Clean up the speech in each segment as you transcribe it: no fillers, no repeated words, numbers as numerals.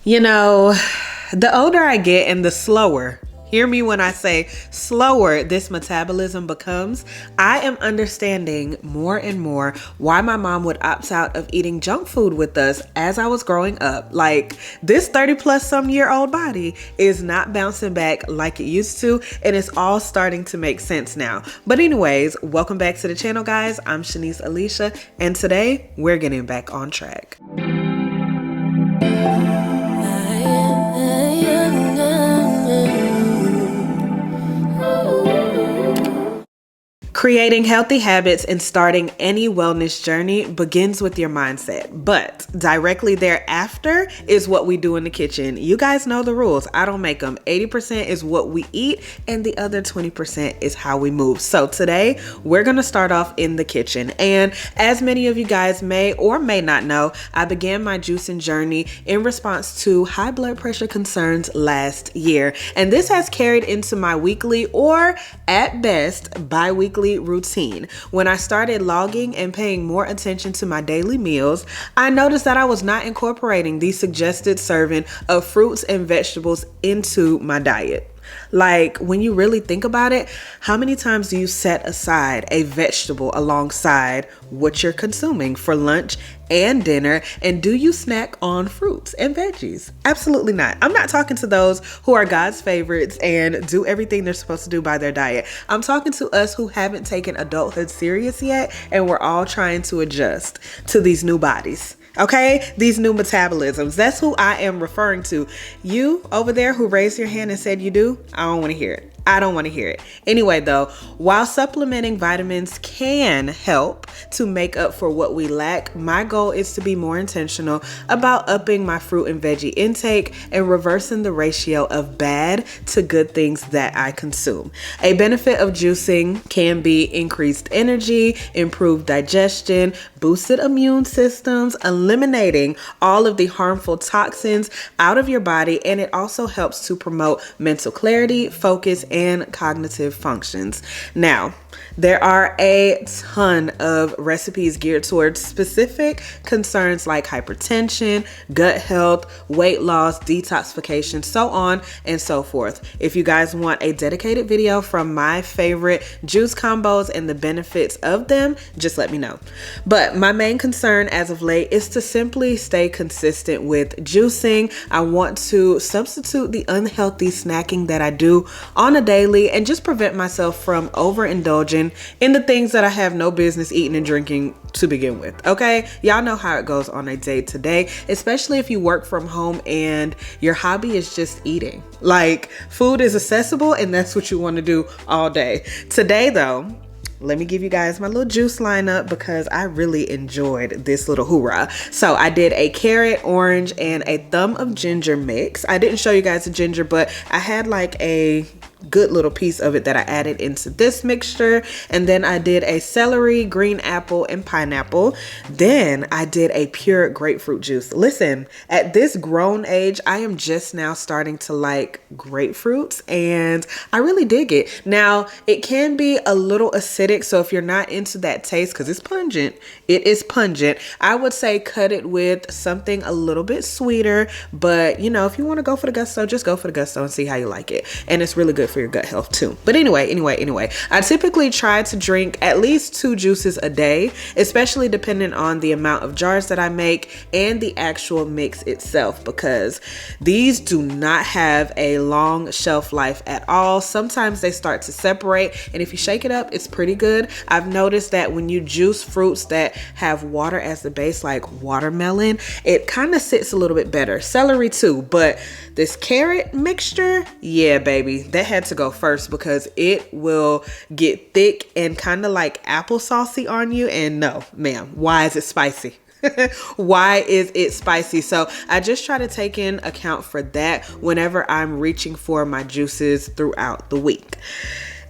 You know, the older I get and the slower, hear me when I say slower, this metabolism becomes, I am understanding more and more why my mom would opt out of eating junk food with us as I was growing up. Like, this 30 plus some year old body is not bouncing back like it used to, and it's all starting to make sense now. But anyways, welcome back to the channel, guys. I'm Shanice.alisha, and today we're getting back on track. Creating healthy habits and starting any wellness journey begins with your mindset, but directly thereafter is what we do in the kitchen. You guys know the rules. I don't make them. 80% is what we eat, and the other 20% is how we move. So today we're going to start off in the kitchen. And as many of you guys may or may not know, I began my juicing journey in response to high blood pressure concerns last year. And this has carried into my weekly, or at best bi-weekly routine. When I started logging and paying more attention to my daily meals, I noticed that I was not incorporating the suggested serving of fruits and vegetables into my diet. Like, when you really think about it, how many times do you set aside a vegetable alongside what you're consuming for lunch and dinner? And do you snack on fruits and veggies? Absolutely not. I'm not talking to those who are God's favorites and do everything they're supposed to do by their diet. I'm talking to us who haven't taken adulthood serious yet, and we're all trying to adjust to these new bodies. Okay, these new metabolisms. That's who I am referring to. You over there who raised your hand and said you do, I don't want to hear it. I don't want to hear it. Anyway, though, while supplementing vitamins can help to make up for what we lack, my goal is to be more intentional about upping my fruit and veggie intake and reversing the ratio of bad to good things that I consume. A benefit of juicing can be increased energy, improved digestion, boosted immune systems, eliminating all of the harmful toxins out of your body, and it also helps to promote mental clarity, focus, and cognitive functions. Now, there are a ton of recipes geared towards specific concerns like hypertension, gut health, weight loss, detoxification, so on and so forth. If you guys want a dedicated video from my favorite juice combos and the benefits of them, just let me know. But my main concern as of late is to simply stay consistent with juicing. I want to substitute the unhealthy snacking that I do on a daily and just prevent myself from overindulging in the things that I have no business eating and drinking to begin with. Okay, y'all know how it goes on a day to day, especially if you work from home and your hobby is just eating. Like, food is accessible and that's what you want to do all day. Today though, let me give you guys my little juice lineup because I really enjoyed this little hoorah. So I did a carrot, orange, and a thumb of ginger mix. I didn't show you guys the ginger, but I had like a good little piece of it that I added into this mixture. And then I did a celery, green apple, and pineapple. Then I did a pure grapefruit juice. Listen, at this grown age, I am just now starting to like grapefruits and I really dig it. Now, it can be a little acidic, so if you're not into that taste, because it's pungent, it is pungent, I would say cut it with something a little bit sweeter. But you know, if you want to go for the gusto, just go for the gusto and see how you like it. And it's really good for your gut health too. But anyway, I typically try to drink at least 2 juices a day, especially depending on the amount of jars that I make and the actual mix itself, because these do not have a long shelf life at all. Sometimes they start to separate, and if you shake it up, it's pretty good. I've noticed that when you juice fruits that have water as the base, like watermelon, it kind of sits a little bit better. Celery too, but this carrot mixture, yeah, baby, that had to go first because it will get thick and kind of like applesaucey on you. And no, ma'am, why is it spicy? Why is it spicy? So I just try to take in account for that whenever I'm reaching for my juices throughout the week.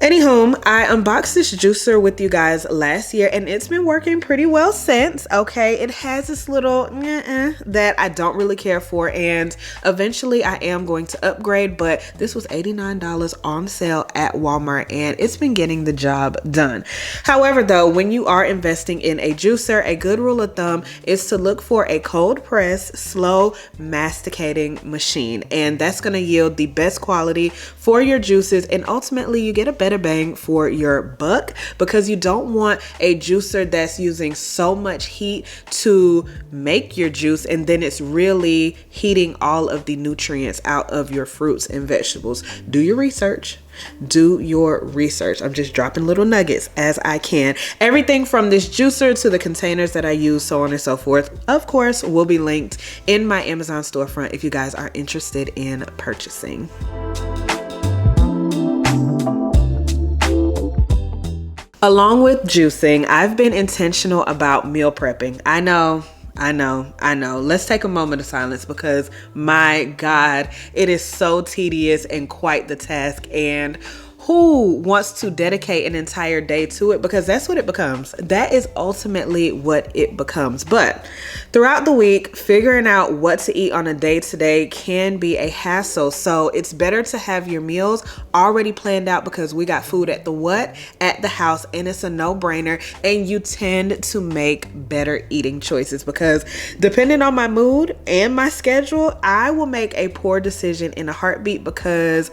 Anywho, I unboxed this juicer with you guys last year and it's been working pretty well since. Okay, it has this little that I don't really care for, and eventually I am going to upgrade, but this was $89 on sale at Walmart, and it's been getting the job done. However, though, when you are investing in a juicer, a good rule of thumb is to look for a cold press, slow masticating machine, and that's going to yield the best quality for your juices, and ultimately you get a better bang for your buck, because you don't want a juicer that's using so much heat to make your juice and then it's really heating all of the nutrients out of your fruits and vegetables. Do your research. Do your research. I'm just dropping little nuggets as I can. Everything from this juicer to the containers that I use, so on and so forth, of course, will be linked in my Amazon storefront if you guys are interested in purchasing. Along with juicing, I've been intentional about meal prepping. I know. Let's take a moment of silence, because my God, it is so tedious and quite the task. And who wants to dedicate an entire day to it? Because that's what it becomes. That is ultimately what it becomes. But throughout the week, figuring out what to eat on a day-to-day can be a hassle. So it's better to have your meals already planned out, because we got food at the house, and it's a no-brainer. And you tend to make better eating choices, because depending on my mood and my schedule, I will make a poor decision in a heartbeat, because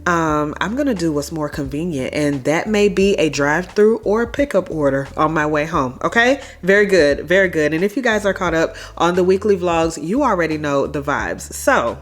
I'm going to do what's more convenient, and that may be a drive-through or a pickup order on my way home. Okay. Very good. Very good. And if you guys are caught up on the weekly vlogs, you already know the vibes. So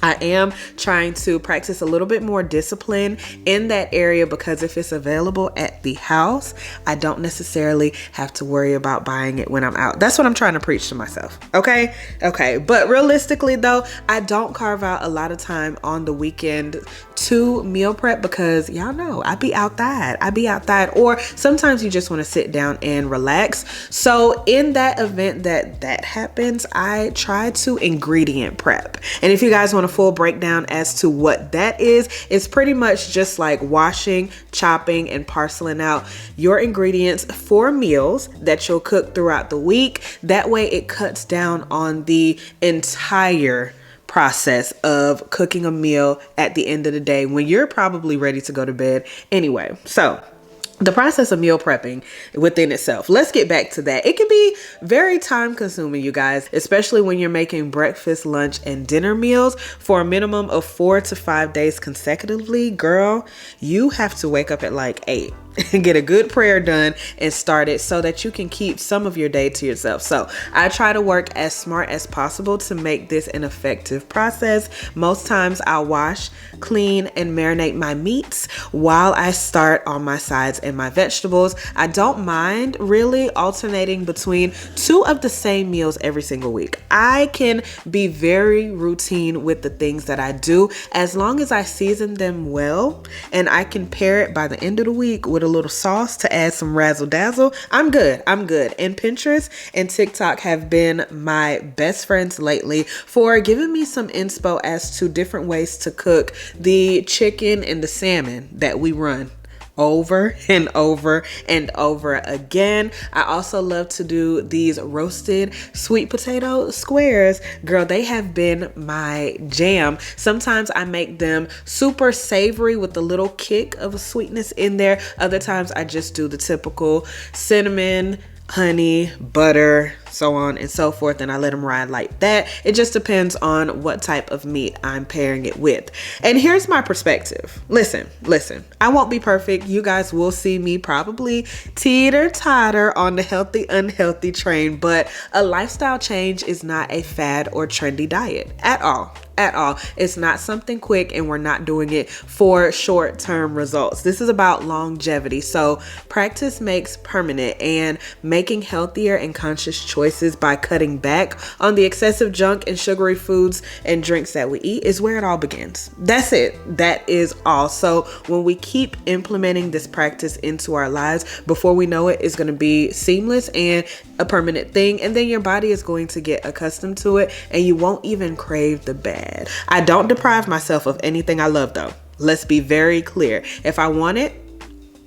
I am trying to practice a little bit more discipline in that area, because if it's available at the house, I don't necessarily have to worry about buying it when I'm out. That's what I'm trying to preach to myself. Okay. But realistically though, I don't carve out a lot of time on the weekend to meal prep, because y'all know I be outside, or sometimes you just want to sit down and relax. So in that event that happens, I try to ingredient prep. And if you guys want a full breakdown as to what that is, it's pretty much just like washing, chopping, and parceling out your ingredients for meals that you'll cook throughout the week. That way it cuts down on the entire process of cooking a meal at the end of the day when you're probably ready to go to bed anyway. So the process of meal prepping within itself, let's get back to that. It can be very time consuming, you guys, especially when you're making breakfast, lunch, and dinner meals for a minimum of 4 to 5 days consecutively. Girl, you have to wake up at like 8 and get a good prayer done and start it, so that you can keep some of your day to yourself. So I try to work as smart as possible to make this an effective process. Most times I'll wash, clean, and marinate my meats while I start on my sides and my vegetables. I don't mind really alternating between 2 of the same meals every single week. I can be very routine with the things that I do, as long as I season them well and I can pair it by the end of the week with a little sauce to add some razzle dazzle. I'm good. And Pinterest and TikTok have been my best friends lately for giving me some inspo as to different ways to cook the chicken and the salmon that we run over and over and over again. I also love to do these roasted sweet potato squares. Girl, they have been my jam. Sometimes I make them super savory with a little kick of a sweetness in there. Other times I just do the typical cinnamon, honey, butter, so on and so forth, and I let them ride like that. It just depends on what type of meat I'm pairing it with. And here's my perspective. Listen, I won't be perfect. You guys will see me probably teeter-totter on the healthy, unhealthy train, but a lifestyle change is not a fad or trendy diet at all. It's not something quick, and we're not doing it for short-term results. This is about longevity. So practice makes permanent, and making healthier and conscious choices by cutting back on the excessive junk and sugary foods and drinks that we eat is where it all begins. That's it. That is all. So when we keep implementing this practice into our lives, before we know it, it's going to be seamless and a permanent thing. And then your body is going to get accustomed to it, and you won't even crave the bad. I don't deprive myself of anything I love, though. Let's be very clear. If I want it,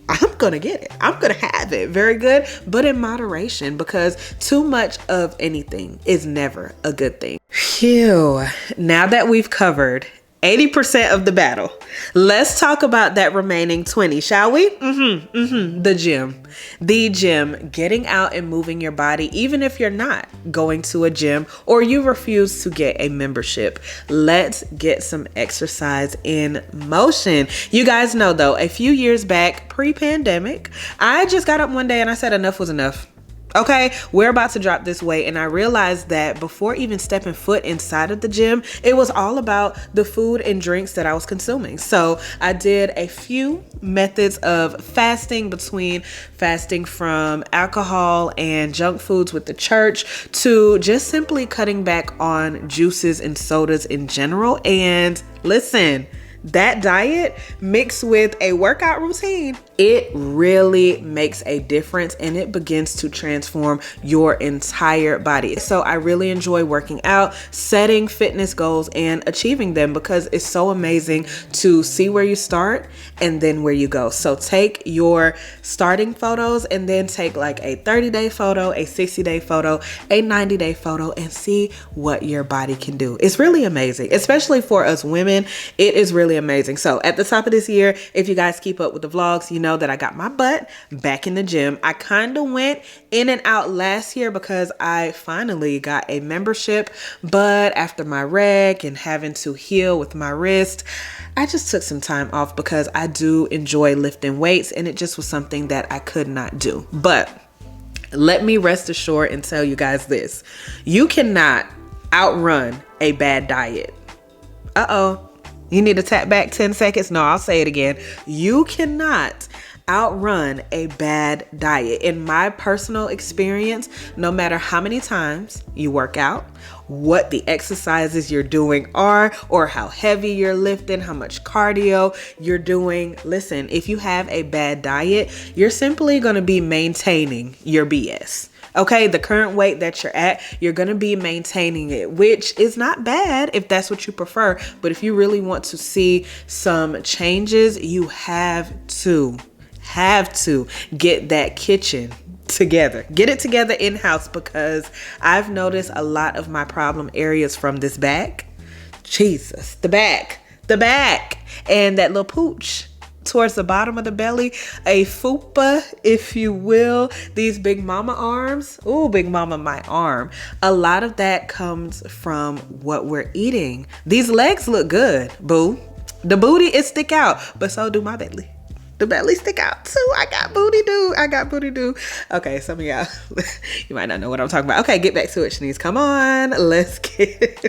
I'm going to get it. I'm going to have it. Very good. But in moderation, because too much of anything is never a good thing. Phew. Now that we've covered 80% of the battle. Let's talk about that remaining 20, shall we? The gym. The gym. Getting out and moving your body, even if you're not going to a gym or you refuse to get a membership. Let's get some exercise in motion. You guys know though, a few years back, pre-pandemic, I just got up one day and I said enough was enough. Okay, we're about to drop this weight, and I realized that before even stepping foot inside of the gym, it was all about the food and drinks that I was consuming. So I did a few methods of fasting, between fasting from alcohol and junk foods with the church to just simply cutting back on juices and sodas in general. And listen, that diet mixed with a workout routine, it really makes a difference, and it begins to transform your entire body. So I really enjoy working out, setting fitness goals, and achieving them, because it's so amazing to see where you start and then where you go. So take your starting photos and then take like a 30-day photo, a 60-day photo, a 90-day photo, and see what your body can do. It's really amazing, especially for us women. It is really amazing. So at the top of this year, if you guys keep up with the vlogs, you know that I got my butt back in the gym. I kind of went in and out last year because I finally got a membership, but after my wreck and having to heal with my wrist, I just took some time off because I do enjoy lifting weights, and it just was something that I could not do. But let me rest assured and tell you guys this: you cannot outrun a bad diet. You need to tap back 10 seconds. No, I'll say it again. You cannot outrun a bad diet. In my personal experience, no matter how many times you work out, what the exercises you're doing are, or how heavy you're lifting, how much cardio you're doing, listen, if you have a bad diet, you're simply going to be maintaining your BS. Okay, the current weight that you're at, you're going to be maintaining it, which is not bad if that's what you prefer. But if you really want to see some changes, you have to get that kitchen together. Get it together in-house, because I've noticed a lot of my problem areas from this back. Jesus, the back, and that little pooch towards the bottom of the belly, a fupa, if you will, these big mama arms. Ooh, big mama, my arm. A lot of that comes from what we're eating. These legs look good, boo. The booty, it stick out, but so do my belly. The belly stick out too. I got booty do. Okay, some of y'all, you might not know what I'm talking about. Okay, get back to it, Shanice. Come on, let's get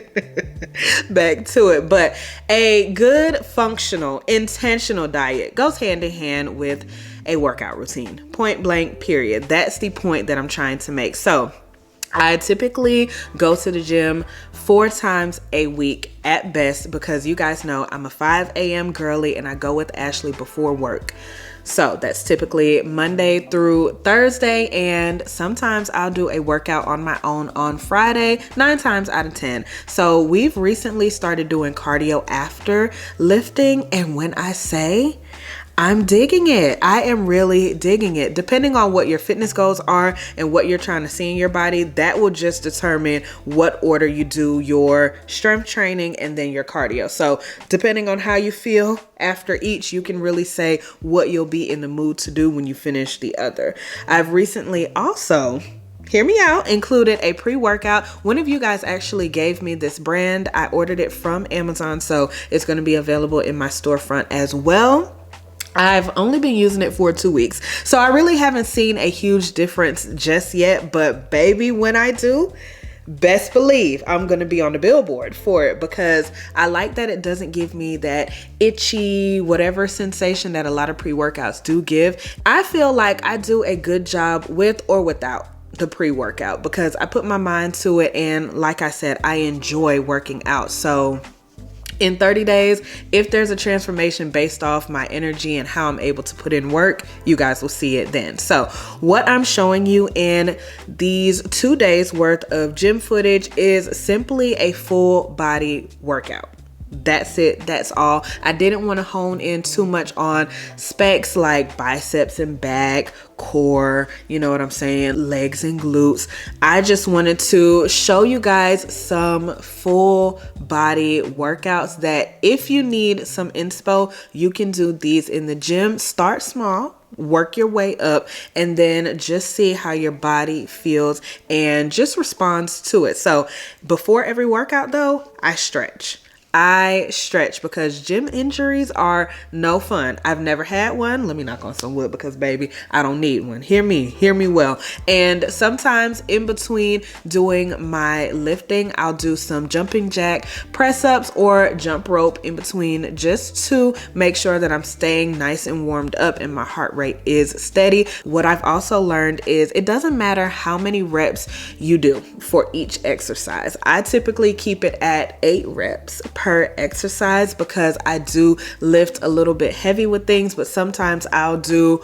back to it. But a good, functional, intentional diet goes hand in hand with a workout routine. Point blank, period. That's the point that I'm trying to make. So I typically go to the gym 4 times a week at best, because you guys know I'm a 5 a.m. girly and I go with Ashley before work. So that's typically Monday through Thursday, and sometimes I'll do a workout on my own on Friday, 9 times out of 10. So we've recently started doing cardio after lifting, and when I say I'm digging it, I am really digging it. Depending on what your fitness goals are and what you're trying to see in your body, that will just determine what order you do your strength training and then your cardio. So depending on how you feel after each, you can really say what you'll be in the mood to do when you finish the other. I've recently also, hear me out, included a pre-workout. One of you guys actually gave me this brand. I ordered it from Amazon, so it's going to be available in my storefront as well. I've only been using it for 2 weeks, so I really haven't seen a huge difference just yet. But baby, when I do, best believe I'm going to be on the billboard for it, because I like that it doesn't give me that itchy whatever sensation that a lot of pre-workouts do give. I feel like I do a good job with or without the pre-workout, because I put my mind to it, and like I said, I enjoy working out. So in 30 days, if there's a transformation based off my energy and how I'm able to put in work, you guys will see it then. So what I'm showing you in these 2 days worth of gym footage is simply a full body workout. That's it. That's all. I didn't want to hone in too much on specs like biceps and back, core, you know what I'm saying, legs and glutes. I just wanted to show you guys some full body workouts that if you need some inspo, you can do these in the gym. Start small, work your way up, and then just see how your body feels and just responds to it. So before every workout though, I stretch because gym injuries are no fun. I've never had one. Let me knock on some wood because baby, I don't need one. Hear me well. And sometimes in between doing my lifting, I'll do some jumping jack, press ups, or jump rope in between just to make sure that I'm staying nice and warmed up and my heart rate is steady. What I've also learned is it doesn't matter how many reps you do for each exercise. I typically keep it at 8 reps per exercise because I do lift a little bit heavy with things, but sometimes I'll do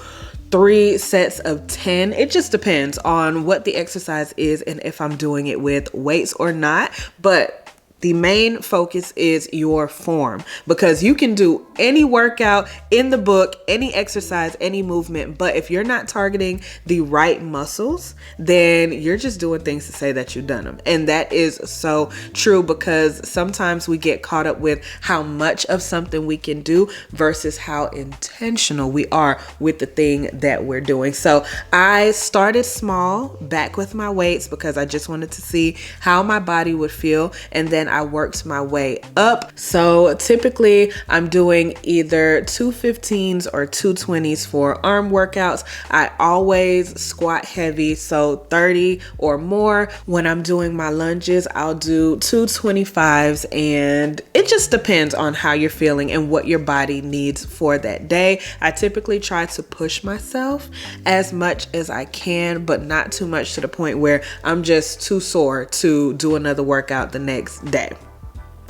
3 sets of 10. It just depends on what the exercise is and if I'm doing it with weights or not. But the main focus is your form, because you can do any workout in the book, any exercise, any movement, but if you're not targeting the right muscles, then you're just doing things to say that you've done them. And that is so true, because sometimes we get caught up with how much of something we can do versus how intentional we are with the thing that we're doing. So I started small back with my weights because I just wanted to see how my body would feel, and then I worked my way up. So typically I'm doing either 215s or 220s for arm workouts. I always squat heavy, so 30 or more. When I'm doing my lunges, I'll do 225s, and it just depends on how you're feeling and what your body needs for that day. I typically try to push myself as much as I can, but not too much to the point where I'm just too sore to do another workout the next day.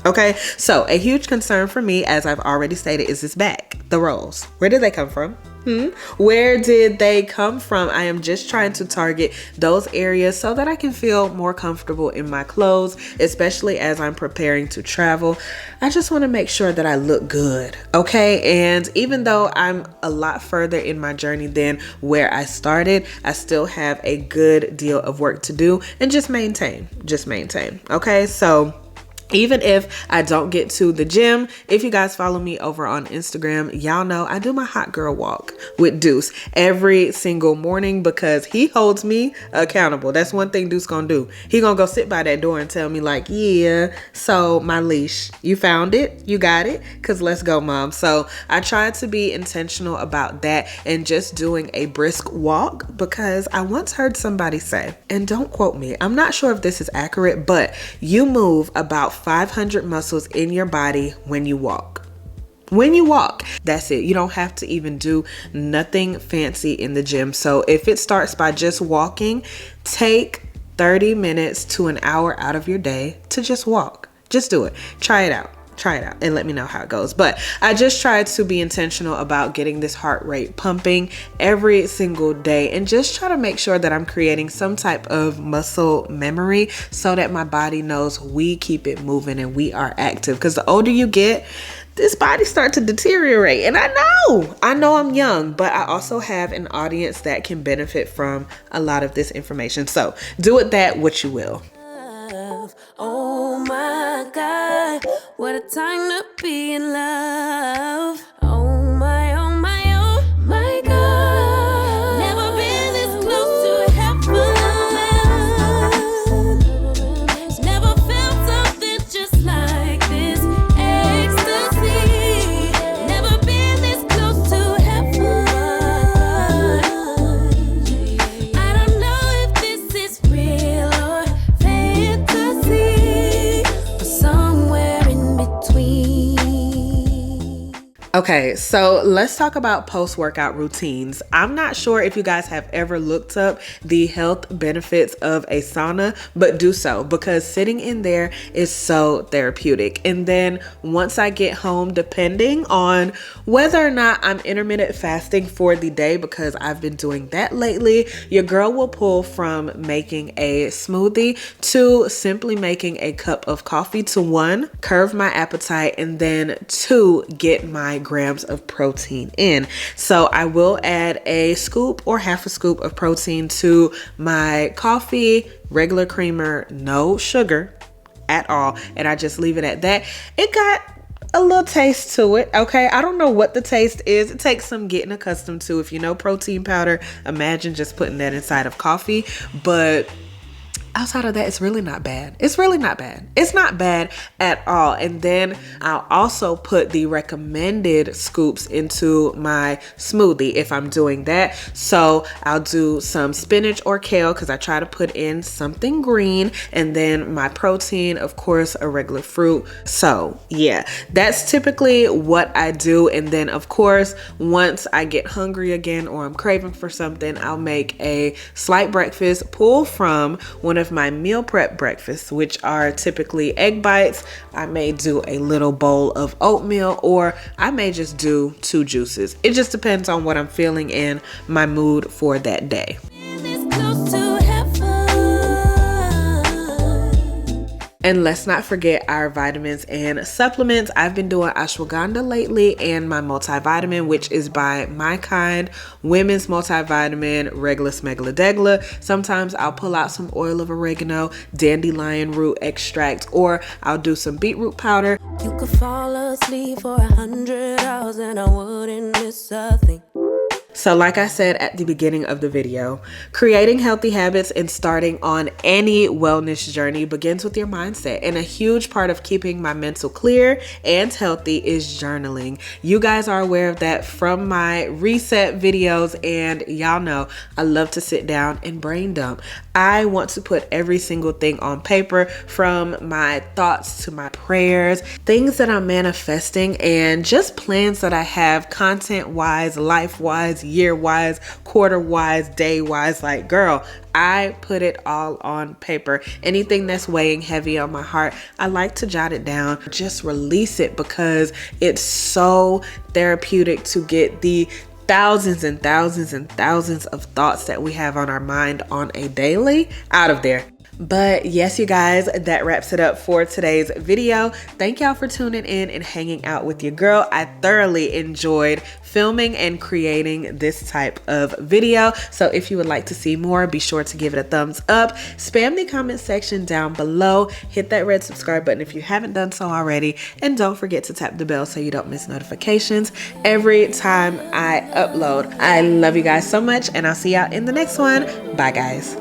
Okay, so a huge concern for me, as I've already stated, is this back, the rolls. Where did they come from? Where did they come from? I am just trying to target those areas so that I can feel more comfortable in my clothes, especially as I'm preparing to travel. I just want to make sure that I look good, okay? And even though I'm a lot further in my journey than where I started, I still have a good deal of work to do, and just maintain, okay? So even if I don't get to the gym, if you guys follow me over on Instagram, y'all know I do my hot girl walk with Deuce every single morning because he holds me accountable. That's one thing Deuce gonna do. He gonna go sit by that door and tell me like, yeah, so my leash, you found it, you got it, cause let's go, mom. So I try to be intentional about that and just doing a brisk walk, because I once heard somebody say, and don't quote me, I'm not sure if this is accurate, but you move about 500 muscles in your body when you walk. That's it. You don't have to even do nothing fancy in the gym. So if it starts by just walking, take 30 minutes to an hour out of your day to just walk. Just do it. Try it out and let me know how it goes. But I just try to be intentional about getting this heart rate pumping every single day, and just try to make sure that I'm creating some type of muscle memory so that my body knows we keep it moving and we are active. Because the older you get, this body starts to deteriorate. And I know I'm young, but I also have an audience that can benefit from a lot of this information. So do with that what you will. Oh my God, what a time to be in love. Oh my God, never been this close to heaven. Never felt something just like this ecstasy. Never been this close to heaven. I don't know if this is real or fantasy, but somewhere in between. Okay, so let's talk about post-workout routines. I'm not sure if you guys have ever looked up the health benefits of a sauna, but do so because sitting in there is so therapeutic. And then once I get home, depending on whether or not I'm intermittent fasting for the day, because I've been doing that lately, your girl will pull from making a smoothie to simply making a cup of coffee to one, curb my appetite, and then two, get my grams of protein in. So I will add a scoop or half a scoop of protein to my coffee, regular creamer, no sugar at all, and I just leave it at that. It got a little taste to it, okay? I don't know what the taste is. It takes some getting accustomed to. If you know protein powder, imagine just putting that inside of coffee, but outside of that, it's really not bad. It's really not bad. It's not bad at all. And then I'll also put the recommended scoops into my smoothie if I'm doing that. So I'll do some spinach or kale because I try to put in something green, and then my protein, of course, a regular fruit. So yeah, that's typically what I do. And then of course, once I get hungry again or I'm craving for something, I'll make a slight breakfast, pull from one of my meal prep breakfasts, which are typically egg bites. I may do a little bowl of oatmeal, or I may just do 2 juices. It just depends on what I'm feeling and my mood for that day. And let's not forget our vitamins and supplements. I've been doing ashwagandha lately and my multivitamin, which is by My Kind, women's multivitamin, regular smegaladegla. Sometimes I'll pull out some oil of oregano, dandelion root extract, or I'll do some beetroot powder. You could fall asleep for 100 hours and I wouldn't miss a thing. So like I said at the beginning of the video, creating healthy habits and starting on any wellness journey begins with your mindset. And a huge part of keeping my mental clear and healthy is journaling. You guys are aware of that from my reset videos, and y'all know I love to sit down and brain dump. I want to put every single thing on paper, from my thoughts to my prayers, things that I'm manifesting, and just plans that I have content-wise, life-wise, year-wise, quarter-wise, day-wise. Like, girl, I put it all on paper. Anything that's weighing heavy on my heart, I like to jot it down, just release it, because it's so therapeutic to get the thousands and thousands and thousands of thoughts that we have on our mind on a daily out of there. But yes, you guys, that wraps it up for today's video. Thank y'all for tuning in and hanging out with your girl. I thoroughly enjoyed filming and creating this type of video. So if you would like to see more, be sure to give it a thumbs up. Spam the comment section down below. Hit that red subscribe button if you haven't done so already. And don't forget to tap the bell so you don't miss notifications every time I upload. I love you guys so much, and I'll see y'all in the next one. Bye, guys.